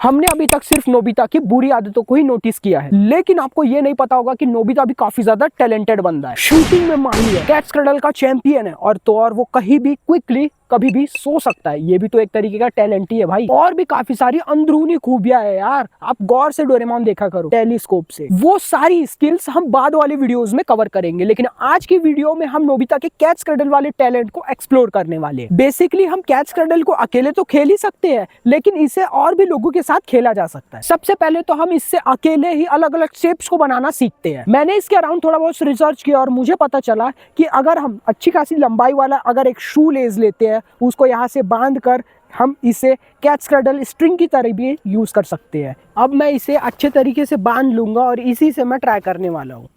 हमने अभी तक सिर्फ नोबिता की बुरी आदतों को ही नोटिस किया है, लेकिन आपको ये नहीं पता होगा कि नोबिता भी काफी ज्यादा टैलेंटेड बंदा है। शूटिंग में माहिर है, कैच क्रडल का चैंपियन है और वो कहीं भी क्विकली कभी भी सो सकता है। ये भी तो एक तरीके का टैलेंट ही है भाई। और भी काफी सारी अंदरूनी खूबियां है यार। आप गौर से डोरेमोन देखा करो टेलीस्कोप से। वो सारी स्किल्स हम बाद वाले वीडियोस में कवर करेंगे, लेकिन आज की वीडियो में हम नोबिता के कैच क्रडल वाले टैलेंट को एक्सप्लोर करने वाले हैं। बेसिकली हम कैच क्रडल को अकेले तो खेल ही सकते हैं, लेकिन इसे और भी लोगों के साथ खेला जा सकता है। सबसे पहले तो हम इससे अकेले ही अलग अलग शेप्स को बनाना सीखते हैं। मैंने इसके अराउंड थोड़ा बहुत रिसर्च किया और मुझे पता चला कि अगर हम अच्छी खासी लंबाई वाला अगर एक शू लेस लेते हैं, उसको यहाँ से बांध कर हम इसे कैच क्रडल स्ट्रिंग की तरह भी यूज कर सकते हैं। अब मैं इसे अच्छे तरीके से बांध लूंगा और इसी से मैं ट्राई करने वाला हूँ।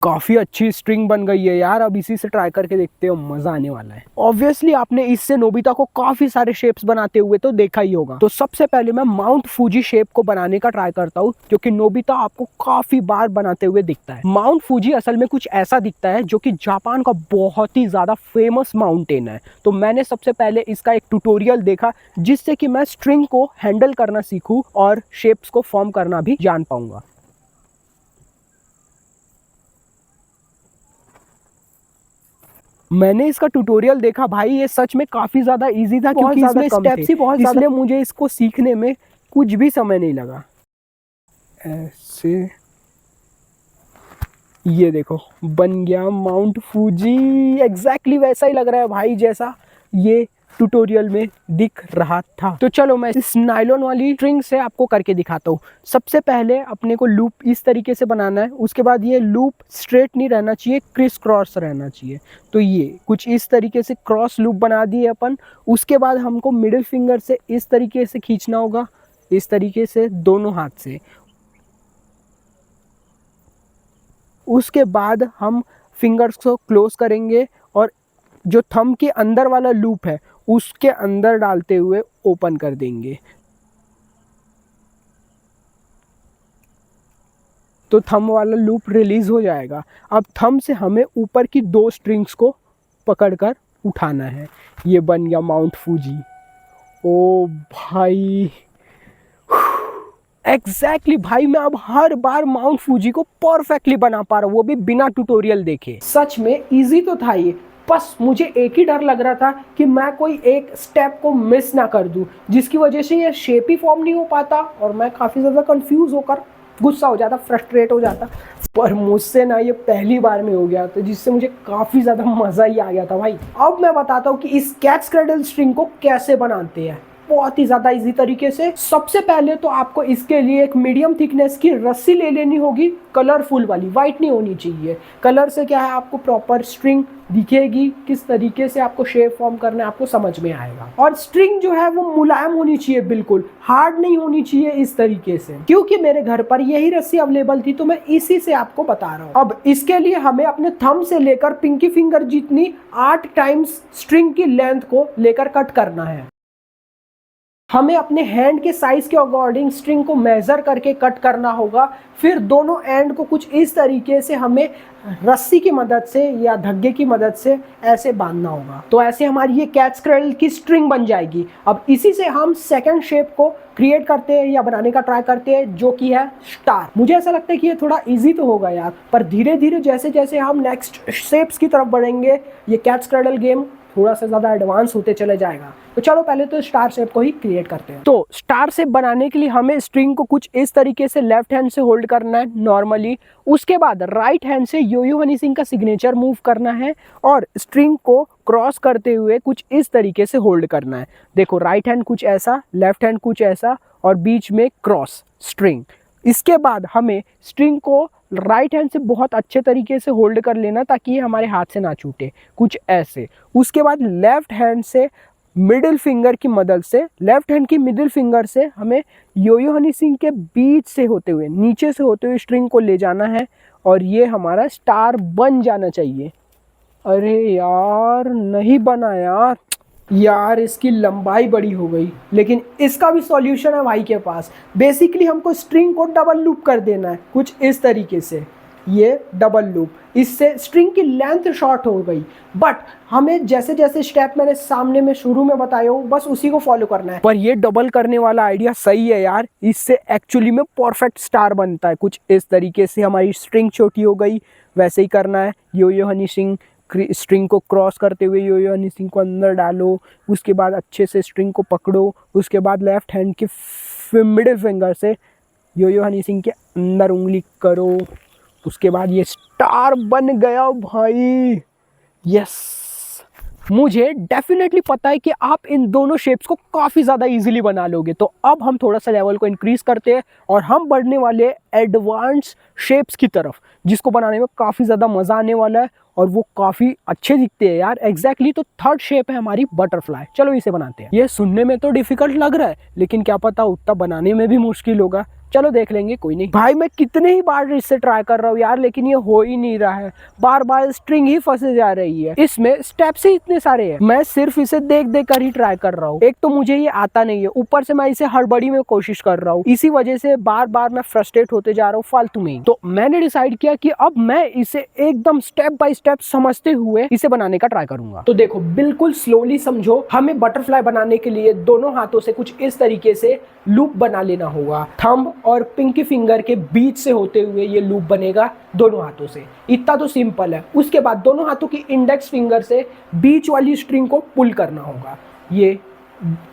काफी अच्छी स्ट्रिंग बन गई है यार। अब इसी से ट्राई करके देखते हो, मजा आने वाला है। ऑब्वियसली आपने इससे नोबिता को काफी सारे शेप्स बनाते हुए तो देखा ही होगा। तो सबसे पहले मैं माउंट फूजी शेप को बनाने का ट्राई करता हूँ, क्योंकि नोबिता आपको काफी बार बनाते हुए दिखता है। माउंट फूजी असल में कुछ ऐसा दिखता है, जो कि जापान का बहुत ही ज्यादा फेमस माउंटेन है। तो मैंने सबसे पहले इसका एक ट्यूटोरियल देखा, जिससे कि मैं स्ट्रिंग को हैंडल करना सीखूं और शेप्स को फॉर्म करना भी जान पाऊंगा। मैंने इसका ट्यूटोरियल देखा भाई, ये सच में काफी ज्यादा इजी था, क्योंकि इसमें स्टेप्स ही बहुत ज्यादा, इसलिए मुझे इसको सीखने में कुछ भी समय नहीं लगा। ऐसे ये देखो बन गया माउंट फूजी। एग्जैक्टली वैसा ही लग रहा है भाई, जैसा ये ट्यूटोरियल में दिख रहा था। तो चलो मैं इस नायलॉन वाली स्ट्रिंग से आपको करके दिखाता हूँ। सबसे पहले अपने को लूप इस तरीके से बनाना है। उसके बाद ये लूप स्ट्रेट नहीं रहना चाहिए, क्रिस क्रॉस रहना चाहिए। तो ये कुछ इस तरीके से क्रॉस लूप बना दिए अपन। उसके बाद हमको मिडिल फिंगर से इस तरीके से खींचना होगा, इस तरीके से दोनों हाथ से। उसके बाद हम फिंगर्स को क्लोज करेंगे और जो थंब के अंदर वाला लूप है उसके अंदर डालते हुए ओपन कर देंगे। तो थंब वाला लूप रिलीज हो जाएगा। अब थंब से हमें ऊपर की दो स्ट्रिंग्स को पकड़कर उठाना है। ये बन गया माउंट फूजी। ओ भाई एग्जैक्टली भाई, मैं अब हर बार माउंट फूजी को परफेक्टली बना पा रहा हूँ, वो भी बिना ट्यूटोरियल देखे। सच में इजी तो था ये, बस मुझे एक ही डर लग रहा था कि मैं कोई एक स्टेप को मिस ना कर दूं, जिसकी वजह से ये शेप ही फॉर्म नहीं हो पाता और मैं काफ़ी ज़्यादा कंफ्यूज होकर गुस्सा हो जाता, फ्रस्ट्रेट हो जाता। पर मुझसे ना ये पहली बार में हो गया, तो जिससे मुझे काफ़ी ज़्यादा मज़ा ही आ गया था भाई। अब मैं बताता हूँ कि इस कैच क्रडल स्ट्रिंग को कैसे बनाते हैं, बहुत ही ज़्यादा इजी तरीके से। सबसे पहले तो आपको इसके लिए एक मीडियम थिकनेस की रस्सी ले लेनी होगी, कलरफुल वाली, वाइट नहीं होनी चाहिए। कलर से क्या है, आपको प्रॉपर स्ट्रिंग दिखेगी, किस तरीके से आपको शेप फॉर्म करना है आपको समझ में आएगा। और स्ट्रिंग जो है वो मुलायम होनी चाहिए, बिल्कुल हार्ड नहीं होनी चाहिए इस तरीके से। क्योंकि मेरे घर पर यही रस्सी अवेलेबल थी, तो मैं इसी से आपको बता रहा हूँ। अब इसके लिए हमें अपने थंब से लेकर पिंकी फिंगर जितनी 8 टाइम्स स्ट्रिंग की लेंथ को लेकर कट करना है। हमें अपने हैंड के साइज के अकॉर्डिंग स्ट्रिंग को मेजर करके कट करना होगा। फिर दोनों एंड को कुछ इस तरीके से हमें रस्सी की मदद से या धग्गे की मदद से ऐसे बांधना होगा। तो ऐसे हमारी ये कैच क्रडल की स्ट्रिंग बन जाएगी। अब इसी से हम सेकंड शेप को क्रिएट करते हैं या बनाने का ट्राई करते हैं, जो कि है स्टार। मुझे ऐसा लगता है कि ये थोड़ा इजी तो होगा यार, पर धीरे धीरे जैसे जैसे हम नेक्स्ट शेप्स की तरफ बढ़ेंगे, ये कैच क्रडल गेम थोड़ा सा ज़्यादा एडवांस होते चले जाएगा। तो चलो पहले तो स्टार शेप को ही क्रिएट करते हैं। तो स्टार शेप बनाने के लिए हमें स्ट्रिंग को कुछ इस तरीके से लेफ्ट हैंड से होल्ड करना है नॉर्मली। उसके बाद राइट हैंड से यो-यो हनी सिंह का सिग्नेचर मूव करना है और स्ट्रिंग को क्रॉस करते हुए कुछ इस तरीके से होल्ड करना है। देखो राइट हैंड कुछ ऐसा, लेफ्ट हैंड कुछ ऐसा और बीच में क्रॉस स्ट्रिंग। इसके बाद हमें स्ट्रिंग को राइट हैंड से बहुत अच्छे तरीके से होल्ड कर लेना, ताकि ये हमारे हाथ से ना छूटे, कुछ ऐसे। उसके बाद लेफ्ट हैंड से मिडिल फिंगर की मदद से, लेफ्ट हैंड की मिडिल फिंगर से हमें यो-यो हनी सिंह के बीच से होते हुए, नीचे से होते हुए स्ट्रिंग को ले जाना है और ये हमारा स्टार बन जाना चाहिए। अरे यार नहीं बना यार इसकी लंबाई बड़ी हो गई, लेकिन इसका भी सॉल्यूशन है भाई के पास। बेसिकली हमको स्ट्रिंग को डबल लूप कर देना है कुछ इस तरीके से। ये डबल लूप, इससे स्ट्रिंग की लेंथ शॉर्ट हो गई। बट हमें जैसे जैसे स्टेप मैंने सामने में शुरू में बताया हो बस उसी को फॉलो करना है। पर ये डबल करने वाला आइडिया सही है यार, इससे एक्चुअली में परफेक्ट स्टार बनता है। कुछ इस तरीके से हमारी स्ट्रिंग छोटी हो गई, वैसे ही करना है। यो यो हनी सिंह स्ट्रिंग को क्रॉस करते हुए यो यो हनी सिंह को अंदर डालो, उसके बाद अच्छे से स्ट्रिंग को पकड़ो, उसके बाद लेफ्ट हैंड के मिडिल फिंगर से यो यो हनी सिंह के अंदर उंगली करो, उसके बाद ये स्टार बन गया भाई। यस, मुझे डेफिनेटली पता है कि आप इन दोनों शेप्स को काफ़ी ज़्यादा इजीली बना लोगे। तो अब हम थोड़ा सा लेवल को इंक्रीज करते हैं और हम बढ़ने वाले एडवांस शेप्स की तरफ, जिसको बनाने में काफ़ी ज़्यादा मज़ा आने वाला है और वो काफ़ी अच्छे दिखते हैं यार। एग्जैक्टली तो थर्ड शेप है हमारी बटरफ्लाई। चलो इसे बनाते हैं। ये सुनने में तो डिफिकल्ट लग रहा है, लेकिन क्या पता उतना बनाने में भी मुश्किल होगा। चलो देख लेंगे, कोई नहीं। भाई मैं कितने ही बार इससे ट्राई कर रहा हूँ यार, लेकिन ये हो ही नहीं रहा है। बार बार स्ट्रिंग ही फंसे जा रही है। इसमें स्टेप्स ही इतने सारे हैं, मैं सिर्फ इसे देख देख कर ही ट्राई कर रहा हूँ। एक तो मुझे ये आता नहीं है, ऊपर से मैं इसे हड़बड़ी में कोशिश कर रहा हूँ, इसी वजह से बार बार मैं फ्रस्ट्रेट होते जा रहा हूँ फालतू में ही। तो मैंने डिसाइड किया कि अब मैं इसे एकदम स्टेप बाय स्टेप समझते हुए इसे बनाने का ट्राई करूंगा। तो देखो, बिल्कुल स्लोली समझो। हमें बटरफ्लाई बनाने के लिए दोनों हाथों से कुछ इस तरीके से लूप बना लेना होगा। थंब और पिंकी फिंगर के बीच से होते हुए ये लूप बनेगा दोनों हाथों से। इतना तो सिंपल है। उसके बाद दोनों हाथों की इंडेक्स फिंगर से बीच वाली स्ट्रिंग को पुल करना होगा, ये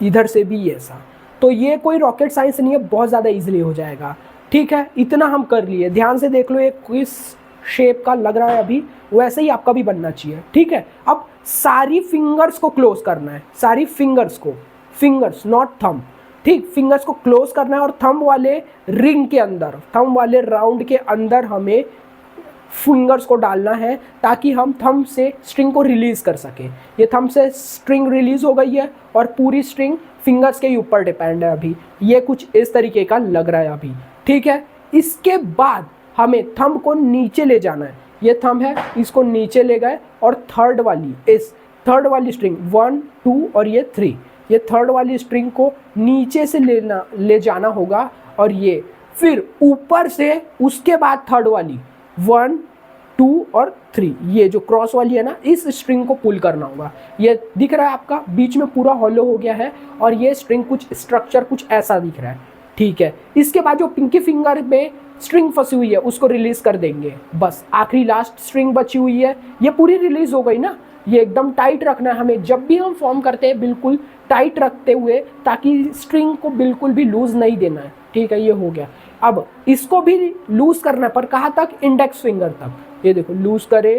इधर से भी ऐसा। तो ये कोई रॉकेट साइंस नहीं है, बहुत ज़्यादा इजीली हो जाएगा। ठीक है, इतना हम कर लिए। ध्यान से देख लो, ये किस शेप का लग रहा है अभी, वैसे ही आपका भी बनना चाहिए। ठीक है, अब सारी फिंगर्स को क्लोज करना है, सारी फिंगर्स को, फिंगर्स नॉट थंब। ठीक, फिंगर्स को क्लोज करना है और थंब वाले रिंग के अंदर, थंब वाले राउंड के अंदर हमें फिंगर्स को डालना है, ताकि हम थंब से स्ट्रिंग को रिलीज कर सकें। ये थंब से स्ट्रिंग रिलीज हो गई है और पूरी स्ट्रिंग फिंगर्स के ऊपर डिपेंड है अभी। ये कुछ इस तरीके का लग रहा है अभी। ठीक है, इसके बाद हमें थंब को नीचे ले जाना है। ये थंब है, इसको नीचे ले गए और थर्ड वाली, इस थर्ड वाली स्ट्रिंग 1 2 और ये 3, ये थर्ड वाली स्ट्रिंग को नीचे से ले जाना होगा और ये फिर ऊपर से उसके बाद थर्ड वाली 1 2 और 3, ये जो क्रॉस वाली है ना, इस स्ट्रिंग को पुल करना होगा। ये दिख रहा है आपका, बीच में पूरा हॉलो हो गया है और ये स्ट्रिंग कुछ स्ट्रक्चर कुछ ऐसा दिख रहा है। ठीक है, इसके बाद जो पिंकी फिंगर में स्ट्रिंग फंसी हुई है उसको रिलीज कर देंगे। बस आखिरी लास्ट स्ट्रिंग बची हुई है, ये पूरी रिलीज हो गई ना। ये एकदम टाइट रखना है हमें, जब भी हम फॉर्म करते हैं बिल्कुल टाइट रखते हुए, ताकि स्ट्रिंग को बिल्कुल भी लूज नहीं देना है। ठीक है, ये हो गया। अब इसको भी लूज करना है, पर कहाँ तक? इंडेक्स फिंगर तक। ये देखो, लूज करे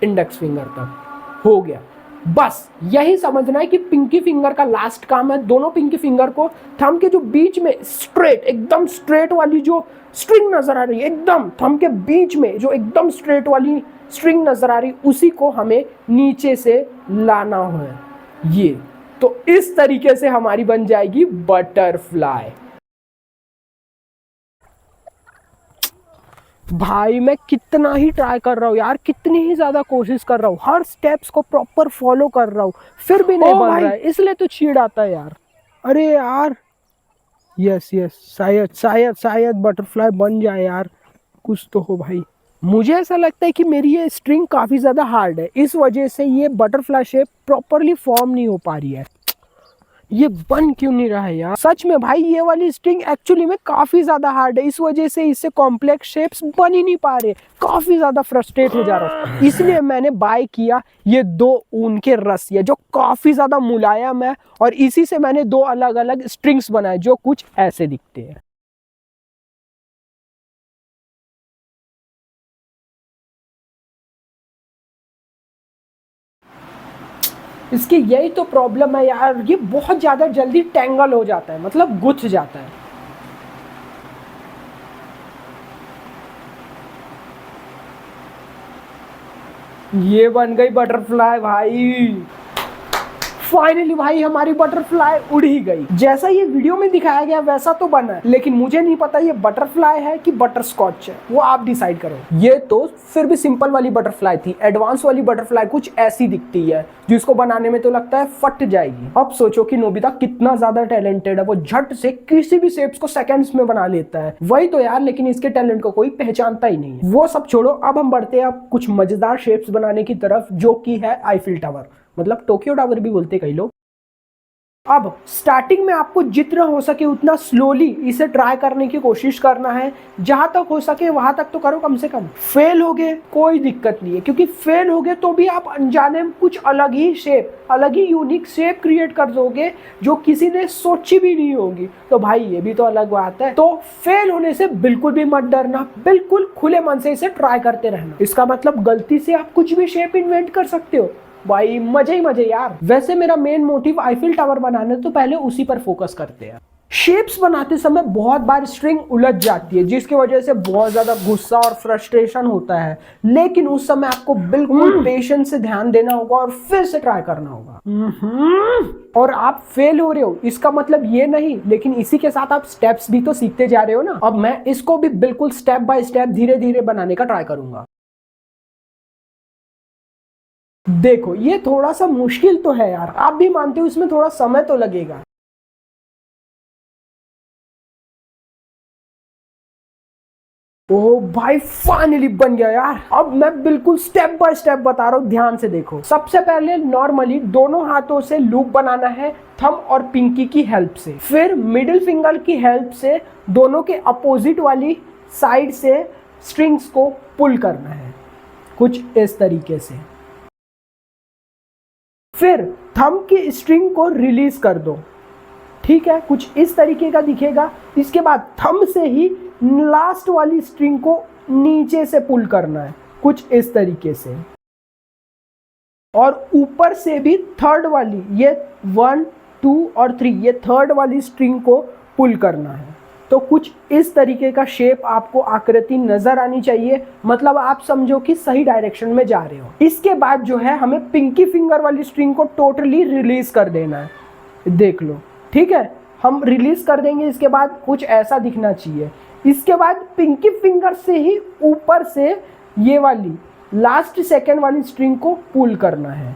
इंडेक्स फिंगर तक, हो गया। बस यही समझना है कि पिंकी फिंगर का लास्ट काम है। दोनों पिंकी फिंगर को थंब के जो बीच में स्ट्रेट, एकदम स्ट्रेट वाली जो स्ट्रिंग नजर आ रही है, एकदम थंब के बीच में जो एकदम स्ट्रेट वाली स्ट्रिंग नजर आ रही, उसी को हमें नीचे से लाना है। ये तो इस तरीके से हमारी बन जाएगी बटरफ्लाई। भाई मैं कितना ही ट्राई कर रहा हूँ यार, कितनी ही ज़्यादा कोशिश कर रहा हूँ, हर स्टेप्स को प्रॉपर फॉलो कर रहा हूँ, फिर भी नहीं बन रहा है, इसलिए तो चिढ़ आता है यार। अरे यार, यस यस, शायद शायद शायद बटरफ्लाई बन जाए यार, कुछ तो हो भाई। मुझे ऐसा लगता है कि मेरी ये स्ट्रिंग काफ़ी ज़्यादा हार्ड है, इस वजह से ये बटरफ्लाई शेप प्रॉपरली फॉर्म नहीं हो पा रही है। ये बन क्यों नहीं रहा है यार? सच में भाई, ये वाली स्ट्रिंग एक्चुअली में काफी ज्यादा हार्ड है, इस वजह से इससे कॉम्प्लेक्स शेप्स बन ही नहीं पा रहे। काफी ज्यादा फ्रस्ट्रेट हो जा रहा हूँ, इसलिए मैंने बाय किया ये 2 ऊन के रस्सियाँ जो काफी ज्यादा मुलायम है, और इसी से मैंने 2 अलग अलग स्ट्रिंग्स बनाए जो कुछ ऐसे दिखते हैं। इसकी यही तो प्रॉब्लम है यार, ये बहुत ज़्यादा जल्दी टेंगल हो जाता है, मतलब गुथ जाता है। ये बन गई बटरफ्लाई भाई, फाइनली भाई हमारी बटरफ्लाई उड़ ही गई। जैसा ये वीडियो में दिखाया गया वैसा तो बना है, लेकिन मुझे नहीं पता ये बटरफ्लाई है कि बटरस्कॉच है, वो आप डिसाइड करो। ये तो फिर भी सिंपल वाली बटरफ्लाई थी, एडवांस वाली बटरफ्लाई कुछ ऐसी दिखती है जिसको बनाने में तो लगता है फट जाएगी। अब सोचो कि नोबिता कितना ज्यादा टैलेंटेड है, वो झट से किसी भी शेप्स को सेकंड्स में बना लेता है। वही तो यार, लेकिन इसके टैलेंट को कोई पहचानता ही नहीं है। वो सब छोड़ो, अब हम बढ़ते हैं अब कुछ मजेदार शेप्स बनाने की तरफ, जो कि है आईफिल टावर, मतलब टोक्यो टावर भी बोलते कई लोग। अब स्टार्टिंग में आपको जितना हो सके उतना स्लोली इसे ट्राई करने की कोशिश करना है, जहां तक हो सके वहां तक तो करो। कम से कम फेल हो गए कोई दिक्कत नहीं है, क्योंकि फेल हो गए तो भी आप अनजाने में कुछ अलग ही शेप, अलग ही यूनिक शेप क्रिएट कर दोगे जो किसी ने सोची भी नहीं होगी। तो भाई ये भी तो अलग बात है। तो फेल होने से बिल्कुल भी मत डरना, बिल्कुल खुले मन से इसे ट्राई करते रहना। इसका मतलब गलती से आप कुछ भी शेप इन्वेंट कर सकते हो भाई, मजे ही मजे यार। वैसे मेरा मेन मोटिव आईफिल टावर बनाना है, तो पहले उसी पर फोकस करते हैं। शेप्स बनाते समय बहुत बार स्ट्रिंग उलझ जाती है, जिसकी वजह से बहुत ज्यादा गुस्सा और फ्रस्ट्रेशन होता है, लेकिन उस समय आपको बिल्कुल पेशेंस से ध्यान देना होगा और फिर से ट्राई करना होगा। और आप फेल हो रहे हो इसका मतलब ये नहीं, लेकिन इसी के साथ आप स्टेप्स भी तो सीखते जा रहे हो ना। अब मैं इसको भी बिल्कुल स्टेप बाय स्टेप धीरे धीरे बनाने का ट्राई करूंगा। देखो ये थोड़ा सा मुश्किल तो है यार, आप भी मानते हो इसमें थोड़ा समय तो लगेगा। ओह भाई फाइनली बन गया यार। अब मैं बिल्कुल स्टेप बाय स्टेप बता रहा हूँ, ध्यान से देखो। सबसे पहले नॉर्मली दोनों हाथों से लूप बनाना है, थंब और पिंकी की हेल्प से। फिर मिडिल फिंगर की हेल्प से दोनों के अपोजिट वाली साइड से स्ट्रिंग्स को पुल करना है, कुछ इस तरीके से। फिर थंब की स्ट्रिंग को रिलीज कर दो, ठीक है, कुछ इस तरीके का दिखेगा। इसके बाद थंब से ही लास्ट वाली स्ट्रिंग को नीचे से पुल करना है, कुछ इस तरीके से। और ऊपर से भी थर्ड वाली, ये 1 2 और 3, ये थर्ड वाली स्ट्रिंग को पुल करना है। तो कुछ इस तरीके का शेप आपको आकृति नजर आनी चाहिए, मतलब आप समझो कि सही डायरेक्शन में जा रहे हो। इसके बाद जो है हमें पिंकी फिंगर वाली स्ट्रिंग को टोटली रिलीज कर देना है, देख लो, ठीक है। हम रिलीज कर देंगे, इसके बाद कुछ ऐसा दिखना चाहिए। इसके बाद पिंकी फिंगर से ही ऊपर से ये वाली लास्ट सेकेंड वाली स्ट्रिंग को पुल करना है,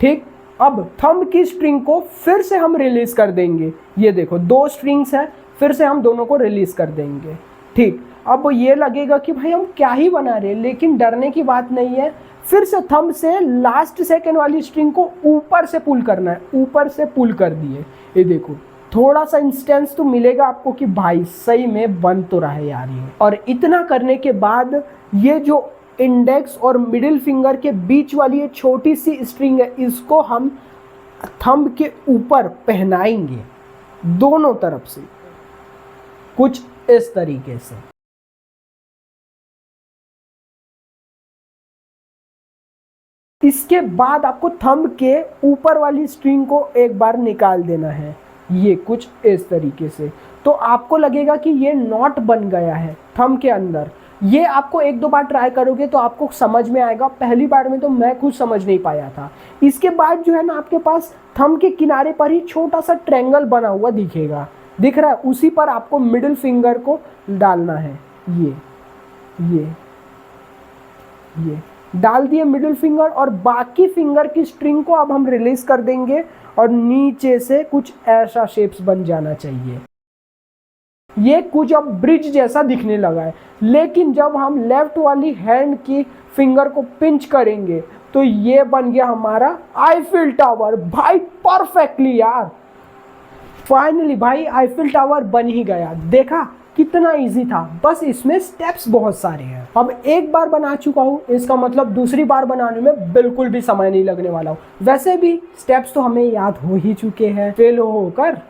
ठीक। अब थंब की स्ट्रिंग को फिर से हम रिलीज कर देंगे, ये देखो 2 स्ट्रिंग्स है, फिर से हम दोनों को रिलीज कर देंगे, ठीक। अब ये लगेगा कि भाई हम क्या ही बना रहे हैं, लेकिन डरने की बात नहीं है। फिर से थंब से लास्ट सेकेंड वाली स्ट्रिंग को ऊपर से पुल करना है, ऊपर से पुल कर दिए। ये देखो थोड़ा सा इंस्टेंस तो मिलेगा आपको कि भाई सही में बन तो रहा है यार ये। और इतना करने के बाद ये जो इंडेक्स और मिडिल फिंगर के बीच वाली ये छोटी सी स्ट्रिंग है, इसको हम थंब के ऊपर पहनाएंगे दोनों तरफ से, कुछ इस तरीके से। इसके बाद आपको थंब के ऊपर वाली स्ट्रिंग को एक बार निकाल देना है, ये कुछ इस तरीके से। तो आपको लगेगा कि ये नॉट बन गया है थंब के अंदर। ये आपको 1-2 बार ट्राई करोगे तो आपको समझ में आएगा, पहली बार में तो मैं खुद समझ नहीं पाया था। इसके बाद जो है ना, आपके पास थंब के किनारे पर ही छोटा सा ट्रायंगल बना हुआ दिखेगा, दिख रहा है, उसी पर आपको मिडिल फिंगर को डालना है। ये डाल दिए मिडिल फिंगर, और बाकी फिंगर की स्ट्रिंग को अब हम रिलीज कर देंगे और नीचे से कुछ ऐसा शेप्स बन जाना चाहिए। ये कुछ अब ब्रिज जैसा दिखने लगा है, लेकिन जब हम लेफ्ट वाली हैंड की फिंगर को पिंच करेंगे तो ये बन गया हमारा आईफिल टावर। भाई परफेक्टली यार, फाइनली भाई आईफिल टावर बन ही गया। देखा कितना इजी था, बस इसमें स्टेप्स बहुत सारे हैं। अब एक बार बना चुका हूँ, इसका मतलब दूसरी बार बनाने में बिल्कुल भी समय नहीं लगने वाला हूँ। वैसे भी स्टेप्स तो हमें याद हो ही चुके हैं फेल होकर।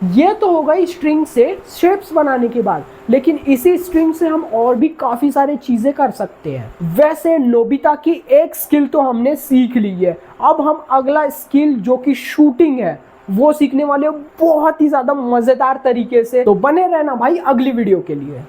ये तो हो गई स्ट्रिंग से शेप्स बनाने के बाद, लेकिन इसी स्ट्रिंग से हम और भी काफी सारे चीजें कर सकते हैं। वैसे नोबिता की एक स्किल तो हमने सीख ली है, अब हम अगला स्किल जो कि शूटिंग है वो सीखने वाले बहुत ही ज्यादा मजेदार तरीके से। तो बने रहना भाई अगली वीडियो के लिए।